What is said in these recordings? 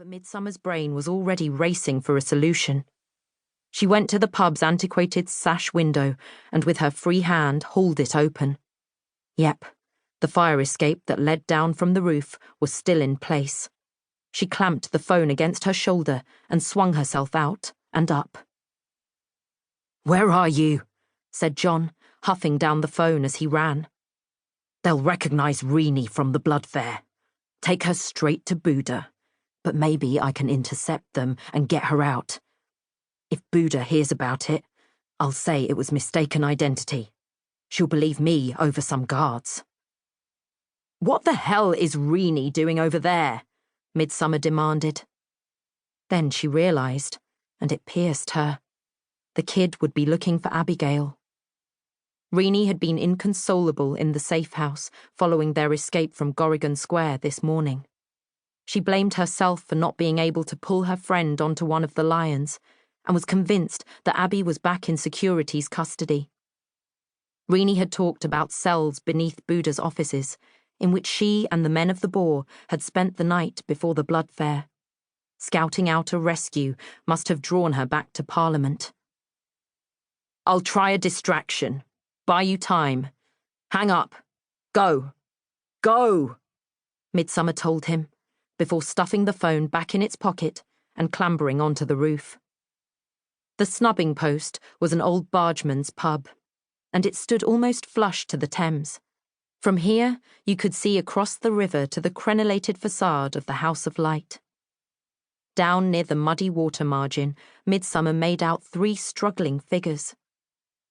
But Midsummer's brain was already racing for a solution. She went to the pub's antiquated sash window and with her free hand hauled it open. Yep, the fire escape that led down from the roof was still in place. She clamped the phone against her shoulder and swung herself out and up. "Where are you?" said John, huffing down the phone as he ran. "They'll recognize Rennie from the blood fair. Take her straight to Buddha. But maybe I can intercept them and get her out. If Buddha hears about it, I'll say it was mistaken identity. She'll believe me over some guards." "What the hell is Rennie doing over there?" Midsummer demanded. Then she realized, and it pierced her. The kid would be looking for Abigail. Rennie had been inconsolable in the safe house following their escape from Gorrigan Square this morning. She blamed herself for not being able to pull her friend onto one of the lions and was convinced that Abby was back in security's custody. Rennie had talked about cells beneath Buddha's offices, in which she and the men of the Boar had spent the night before the blood fair. Scouting out a rescue must have drawn her back to Parliament. "I'll try a distraction. Buy you time. Hang up. Go. Go," Midsummer told him, before stuffing the phone back in its pocket and clambering onto the roof. The snubbing post was an old bargeman's pub, and it stood almost flush to the Thames. From here, you could see across the river to the crenellated facade of the House of Light. Down near the muddy water margin, Midsummer made out 3 struggling figures.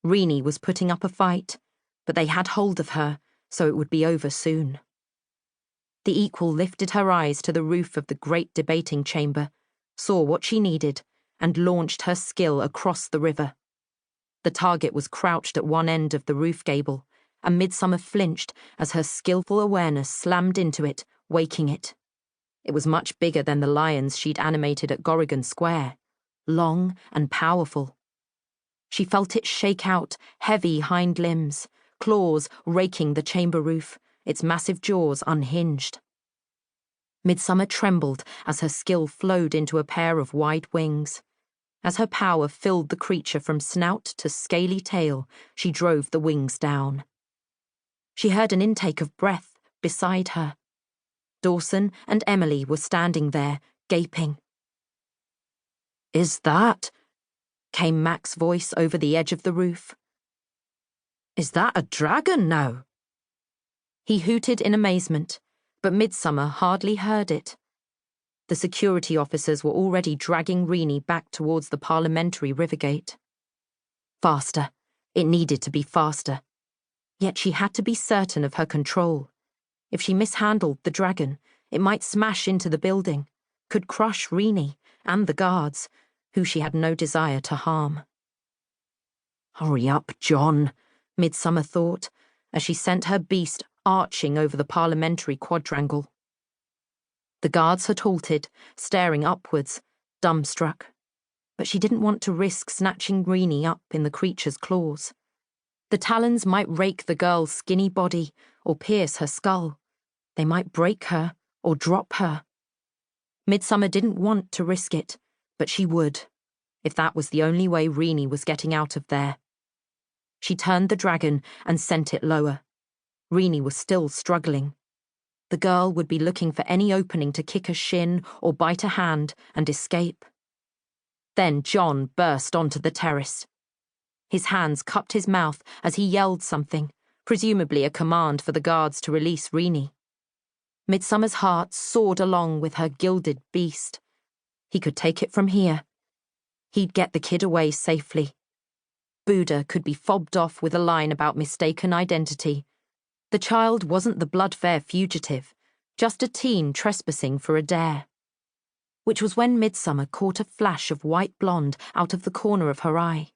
Rennie was putting up a fight, but they had hold of her, so it would be over soon. The equal lifted her eyes to the roof of the great debating chamber, saw what she needed, and launched her skill across the river. The target was crouched at one end of the roof gable, and Midsummer flinched as her skillful awareness slammed into it, waking it. It was much bigger than the lions she'd animated at Gorrigan Square, long and powerful. She felt it shake out heavy hind limbs, claws raking the chamber roof, its massive jaws unhinged. Midsummer trembled as her skill flowed into a pair of wide wings. As her power filled the creature from snout to scaly tail, she drove the wings down. She heard an intake of breath beside her. Dawson and Emily were standing there, gaping. "Is that?" came Mac's voice over the edge of the roof. "Is that a dragon now?" He hooted in amazement, but Midsummer hardly heard it. The security officers were already dragging Rennie back towards the parliamentary rivergate. Faster. It needed to be faster. Yet she had to be certain of her control. If she mishandled the dragon, it might smash into the building, could crush Rennie and the guards, who she had no desire to harm. "Hurry up, John," Midsummer thought, as she sent her beast arching over the parliamentary quadrangle. The guards had halted, staring upwards, dumbstruck. But she didn't want to risk snatching Rennie up in the creature's claws. The talons might rake the girl's skinny body or pierce her skull. They might break her or drop her. Midsummer didn't want to risk it, but she would, if that was the only way Rennie was getting out of there. She turned the dragon and sent it lower. Rennie was still struggling. The girl would be looking for any opening to kick a shin or bite a hand and escape. Then John burst onto the terrace. His hands cupped his mouth as he yelled something, presumably a command for the guards to release Rennie. Midsummer's heart soared along with her gilded beast. He could take it from here. He'd get the kid away safely. Buddha could be fobbed off with a line about mistaken identity. The child wasn't the blood fair fugitive, just a teen trespassing for a dare. Which was when Midsummer caught a flash of white blonde out of the corner of her eye.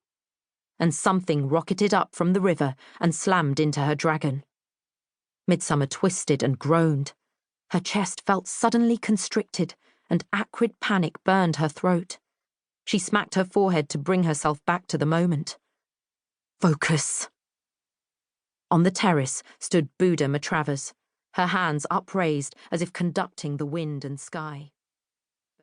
And something rocketed up from the river and slammed into her dragon. Midsummer twisted and groaned. Her chest felt suddenly constricted, and acrid panic burned her throat. She smacked her forehead to bring herself back to the moment. Focus. On the terrace stood Buddha Matravers, her hands upraised as if conducting the wind and sky.